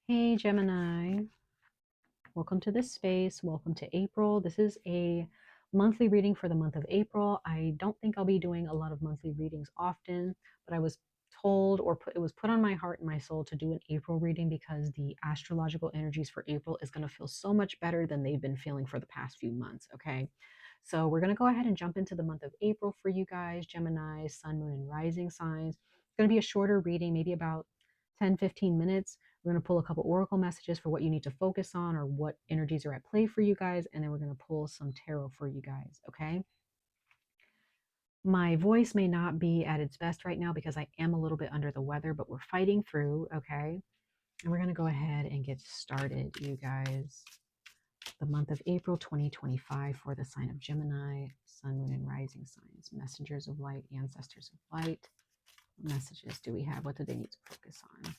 Hey Gemini, welcome to this space. Welcome to April. This is a monthly reading for the month of April. I don't think I'll be doing a lot of monthly readings often, but I was told it was put on my heart and my soul to do an April reading because the astrological energies for April is going to feel so much better than they've been feeling for the past few months. Okay. So we're going to go ahead and jump into the month of April for you guys, Gemini, Sun, Moon, and Rising signs. It's going to be a shorter reading, maybe about 10-15 minutes. We're going to pull a couple oracle messages for what you need to focus on or what energies are at play for you guys. And then we're going to pull some tarot for you guys. Okay. My voice may not be at its best right now because I am a little bit under the weather, but we're fighting through. Okay. And we're going to go ahead and get started, you guys. The month of April 2025 for the sign of Gemini, Sun, Moon, and Rising signs, messengers of light, ancestors of light. What messages do we have? What do they need to focus on?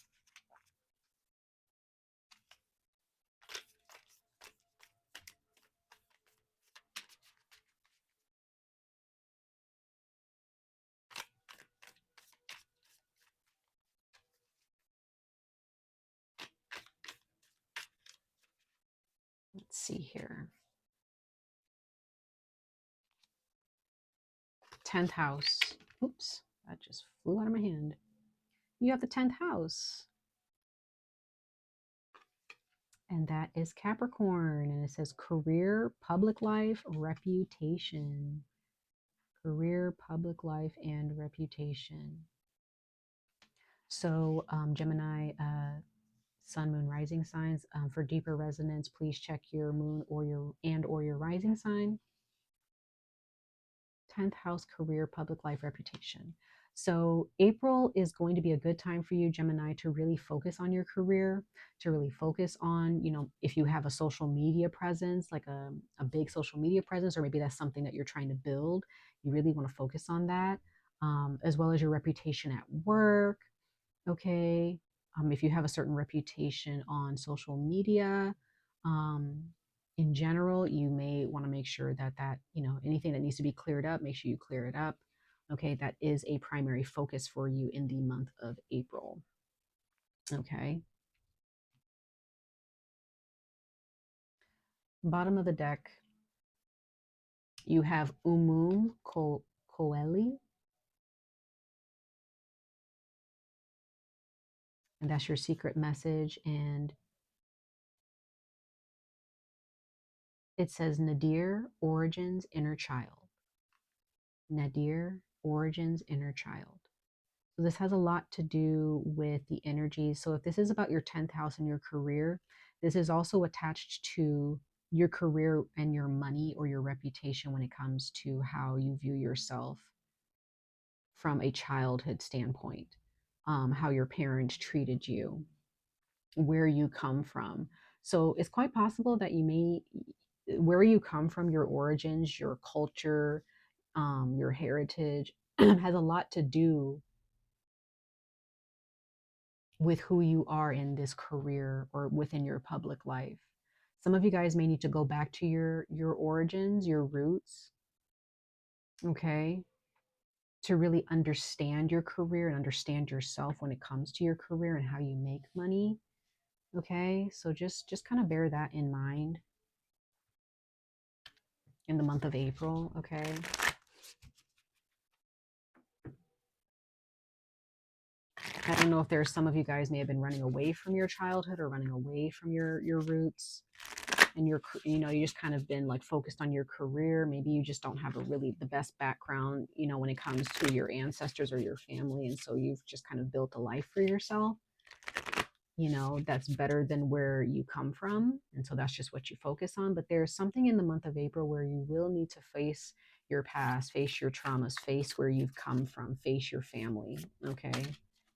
Let's see here. 10th house. Oops, that just flew out of my hand. You have the 10th house. And that is Capricorn. And it says career, public life, reputation. Career, public life, and reputation. So, Gemini, Sun, Moon, Rising signs. For deeper resonance, please check your moon or your rising sign. 10th house, career, public life, reputation. So April is going to be a good time for you, Gemini, to really focus on your career, to really focus on, if you have a social media presence, like a big social media presence, or maybe that's something that you're trying to build, you really want to focus on that, as well as your reputation at work. Okay. If you have a certain reputation on social media, um, in general, you may want to make sure that anything that needs to be cleared up, make sure you clear it up. Okay, that is a primary focus for you in the month of April. Okay. Bottom of the deck, you have 𝑍�𓋼𝑍𝑊𝑃𝑆, and that's your secret message. And it says Nadir, origins, inner child. Nadir, origins, inner child. So this has a lot to do with the energies. So if this is about your 10th house and your career, this is also attached to your career and your money or your reputation when it comes to how you view yourself from a childhood standpoint, how your parents treated you, where you come from. So it's quite possible that where you come from, your origins, your culture, your heritage has a lot to do with who you are in this career or within your public life. Some of you guys may need to go back to your origins, your roots, okay, to really understand your career and understand yourself when it comes to your career and how you make money. Okay? So just kind of bear that in mind in the month of April, okay? I don't know if there's some of you guys may have been running away from your childhood or running away from your roots, and you just kind of been like focused on your career. Maybe you just don't have the best background, when it comes to your ancestors or your family, and so you've just kind of built a life for yourself, that's better than where you come from, and so that's just what you focus on. But there's something in the month of April where you will need to face your past, face your traumas, face where you've come from, face your family, okay,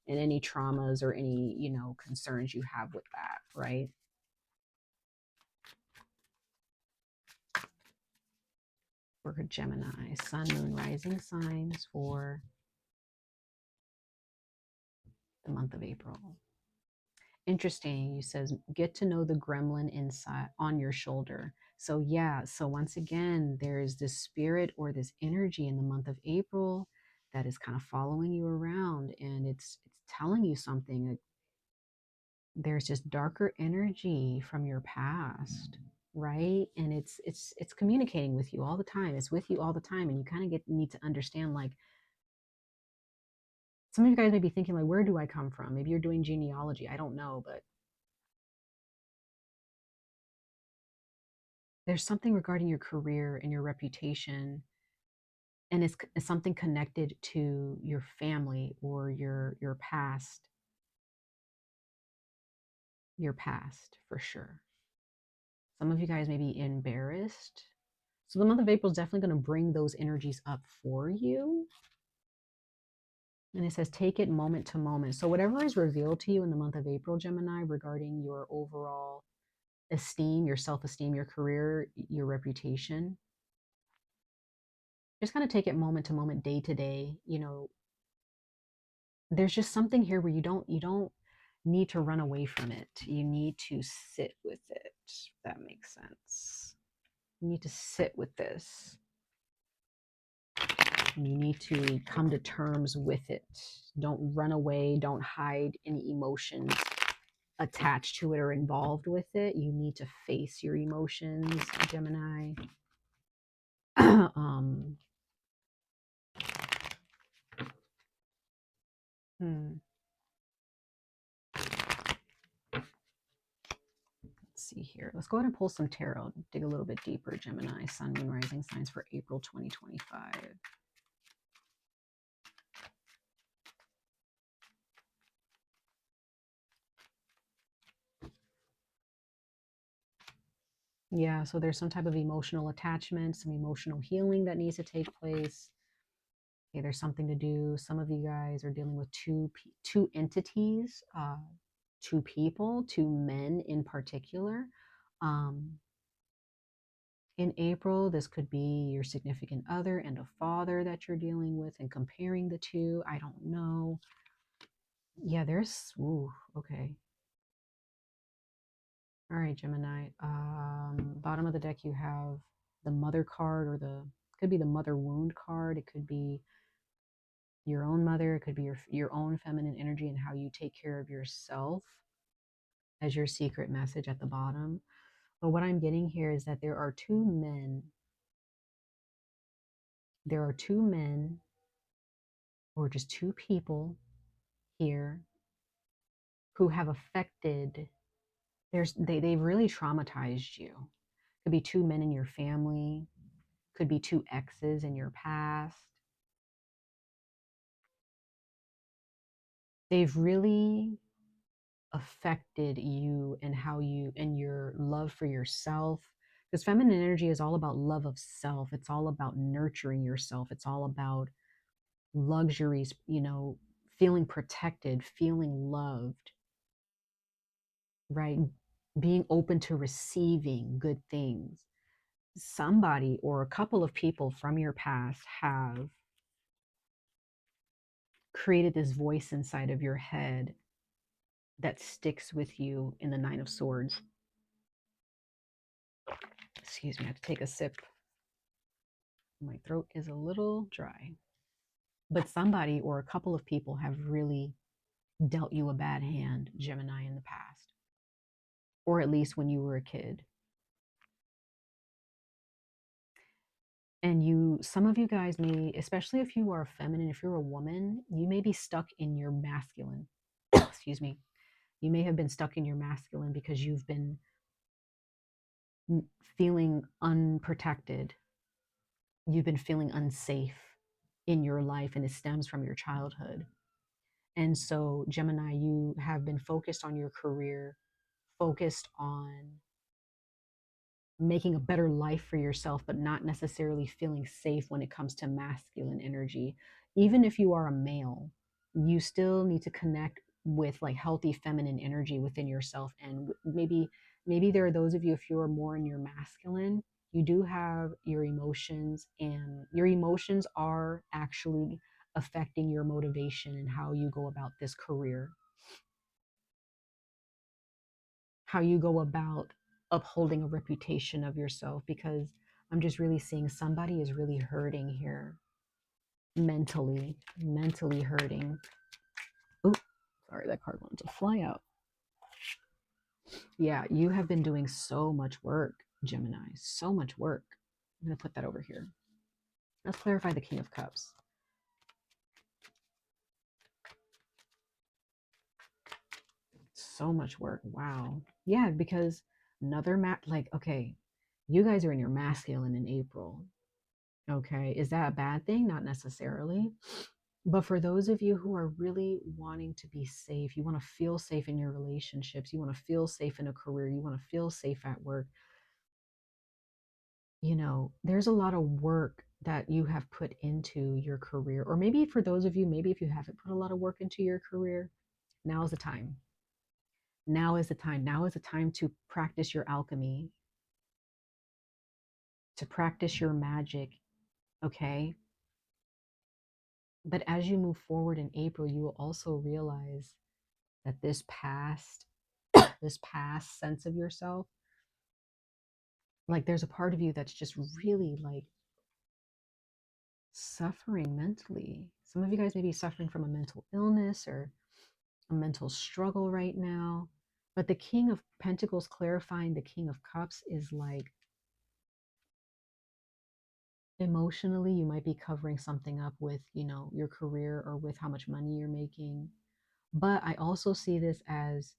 and any traumas or any concerns you have with that, right? For Gemini, Sun, Moon, Rising signs for the month of April. Interesting. You says get to know the gremlin inside on your shoulder. So yeah, so once again, there's this spirit or this energy in the month of April that is kind of following you around, and it's telling you something. there's just darker energy from your past, right? And it's communicating with you all the time. It's with you all the time, and you kind of get need to understand, like, some of you guys may be thinking, like, where do I come from? Maybe you're doing genealogy. I don't know, but there's something regarding your career and your reputation, and it's something connected to your family or your past for sure. Some of you guys may be embarrassed. So the month of April is definitely going to bring those energies up for you. And it says, take it moment to moment. So whatever is revealed to you in the month of April, Gemini, regarding your overall esteem, your self-esteem, your career, your reputation, just kind of take it moment to moment, day to day. There's just something here where you don't need to run away from it. You need to sit with it. If that makes sense. You need to sit with this. You need to come to terms with it. Don't run away. Don't hide any emotions attached to it or involved with it. You need to face your emotions, Gemini. um, hmm. Let's see here. Let's go ahead and pull some tarot. Dig a little bit deeper, Gemini. Sun, Moon, Rising signs for April 2025. Yeah, so there's some type of emotional attachment, some emotional healing that needs to take place. Okay, there's something to do. Some of you guys are dealing with two entities, two people, two men in particular. Um, in April, this could be your significant other and a father that you're dealing with, and comparing the two. I don't know. Yeah, there's, ooh, okay. All right, Gemini. Bottom of the deck, you have the mother card, or could be the mother wound card. It could be your own mother. It could be your own feminine energy and how you take care of yourself as your secret message at the bottom. But what I'm getting here is that there are two men. There are two men, or just two people here, who have affected. They've really traumatized you. Could be two men in your family. Could be two exes in your past. They've really affected you and how you and your love for yourself, because feminine energy is all about love of self. It's all about nurturing yourself. It's all about luxuries, feeling protected, feeling loved, right? Being open to receiving good things. Somebody or a couple of people from your past have created this voice inside of your head that sticks with you in the Nine of Swords. Excuse me, I have to take a sip. My throat is a little dry. But somebody or a couple of people have really dealt you a bad hand, Gemini, in the past, or at least when you were a kid. And some of you guys may, especially if you are feminine, if you're a woman, you may be stuck in your masculine. Excuse me. You may have been stuck in your masculine because you've been feeling unprotected. You've been feeling unsafe in your life, and it stems from your childhood. And so, Gemini, you have been focused on your career, focused on making a better life for yourself, but not necessarily feeling safe when it comes to masculine energy. Even if you are a male, you still need to connect with like healthy feminine energy within yourself. And maybe there are those of you, if you're more in your masculine, you do have your emotions, and your emotions are actually affecting your motivation and how you go about this career, how you go about upholding a reputation of yourself, because I'm just really seeing somebody is really hurting here, mentally hurting. Oh, sorry, that card wanted to fly out. Yeah, you have been doing so much work, Gemini. So much work. I'm going to put that over here. Let's clarify the King of Cups. So much work. Wow. Yeah, because another like, okay, you guys are in your masculine in April. Okay. Is that a bad thing? Not necessarily. But for those of you who are really wanting to be safe, you want to feel safe in your relationships, you want to feel safe in a career, you want to feel safe at work, there's a lot of work that you have put into your career. Or maybe for those of you, maybe if you haven't put a lot of work into your career, now is the time. Now is the time. Now is the time to practice your alchemy, to practice your magic. Okay. But as you move forward in April, you will also realize that this past, this past sense of yourself, like there's a part of you that's just really like suffering mentally. Some of you guys may be suffering from a mental illness or a mental struggle right now. But the King of Pentacles clarifying the King of Cups is like emotionally, you might be covering something up with, your career or with how much money you're making. But I also see this as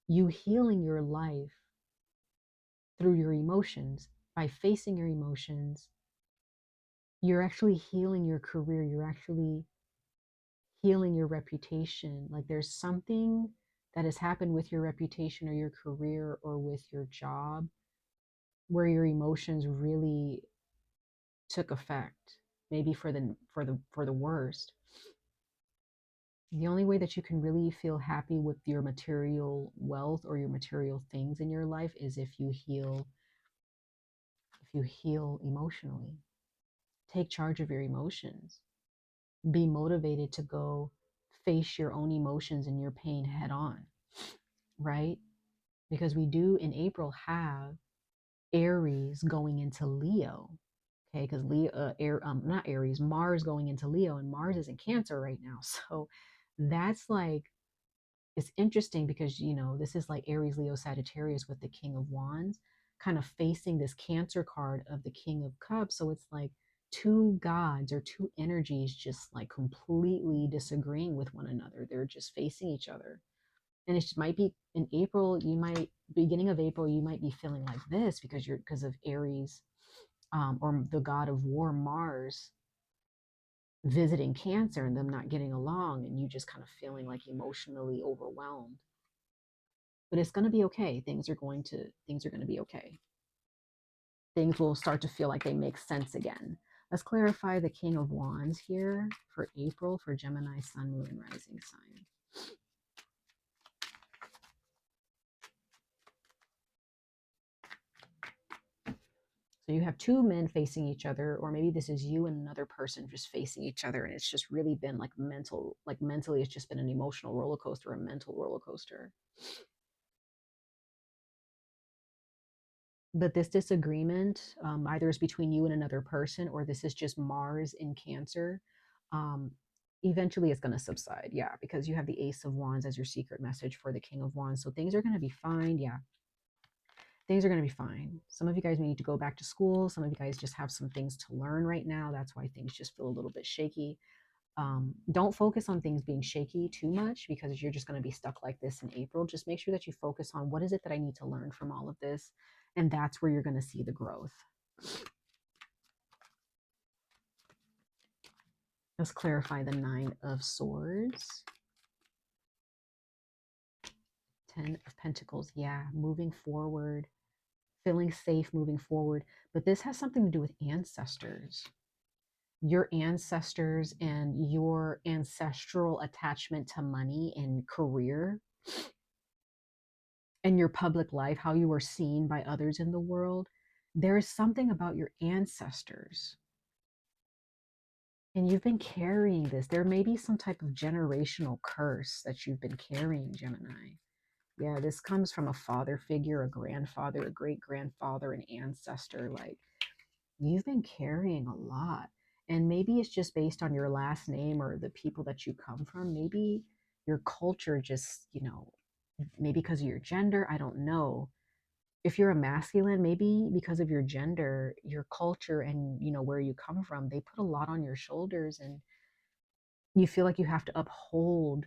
you healing your life through your emotions. By facing your emotions, you're actually healing your career. You're actually healing your reputation. Like there's something that has happened with your reputation or your career or with your job where your emotions really took effect, maybe for the worst. The only way that you can really feel happy with your material wealth or your material things in your life is if you heal emotionally. Take charge of your emotions. Be motivated to go face your own emotions and your pain head on, right? Because we do in April have Aries going into Leo. Okay, because Leo, not Aries, Mars going into Leo, and Mars is in Cancer right now. So that's like, it's interesting because this is like Aries, Leo, Sagittarius with the King of Wands, kind of facing this Cancer card of the King of Cups. So it's like two gods or two energies just like completely disagreeing with one another. They're just facing each other. And it might be in April, beginning of April, you might be feeling like this because of Aries, or the god of war, Mars, visiting Cancer and them not getting along, and you just kind of feeling like emotionally overwhelmed. But it's going to be okay. Things are going to be okay. Things will start to feel like they make sense again. Let's clarify the King of Wands here for April for Gemini, Sun, Moon, and Rising sign. So you have two men facing each other, or maybe this is you and another person just facing each other, and it's just really been like mentally, it's just been an emotional roller coaster, a mental roller coaster. But this disagreement, either is between you and another person, or this is just Mars in Cancer. Um, Eventually, it's going to subside. Yeah, because you have the Ace of Wands as your secret message for the King of Wands. So things are going to be fine. Yeah, things are going to be fine. Some of you guys may need to go back to school. Some of you guys just have some things to learn right now. That's why things just feel a little bit shaky. Don't focus on things being shaky too much because you're just going to be stuck like this in April. Just make sure that you focus on what is it that I need to learn from all of this. And that's where you're going to see the growth. Let's clarify the Nine of Swords. 10 of Pentacles. Yeah, moving forward, feeling safe moving forward. But this has something to do with ancestors. Your ancestors and your ancestral attachment to money and career and your public life, how you are seen by others in the world. There is something about your ancestors. And you've been carrying this. There may be some type of generational curse that you've been carrying, Gemini. Yeah, this comes from a father figure, a grandfather, a great grandfather, an ancestor. Like you've been carrying a lot. And maybe it's just based on your last name or the people that you come from. Maybe your culture just, maybe because of your gender, I don't know. If you're a masculine, maybe because of your gender, your culture, and where you come from, they put a lot on your shoulders, and you feel like you have to uphold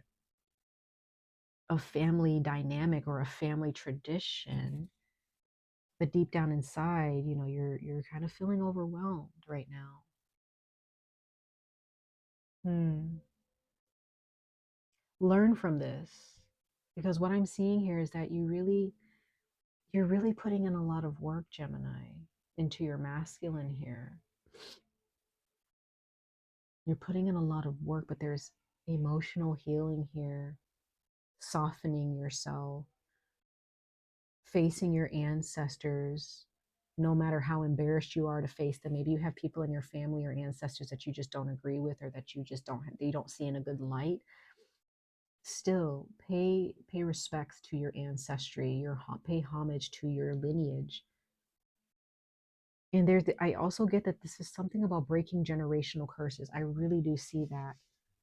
a family dynamic or a family tradition, but deep down inside, you're kind of feeling overwhelmed right now. Hmm. Learn from this, because what I'm seeing here is that you're really putting in a lot of work, Gemini, into your masculine here. You're putting in a lot of work, but there's emotional healing here, softening yourself, facing your ancestors, no matter how embarrassed you are to face them. Maybe you have people in your family or ancestors that you just don't agree with, or that you just don't see in a good light. Still, pay respects to your ancestry, pay homage to your lineage. And I also get that this is something about breaking generational curses. I really do see that.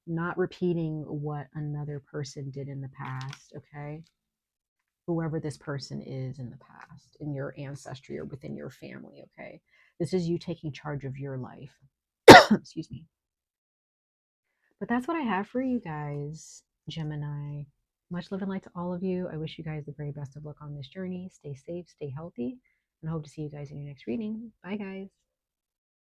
Not repeating what another person did in the past, okay? Whoever this person is in the past, in your ancestry or within your family, okay? This is you taking charge of your life. Excuse me. But that's what I have for you guys, Gemini. Much love and light to all of you. I wish you guys the very best of luck on this journey. Stay safe, stay healthy, and I hope to see you guys in your next reading. Bye, guys.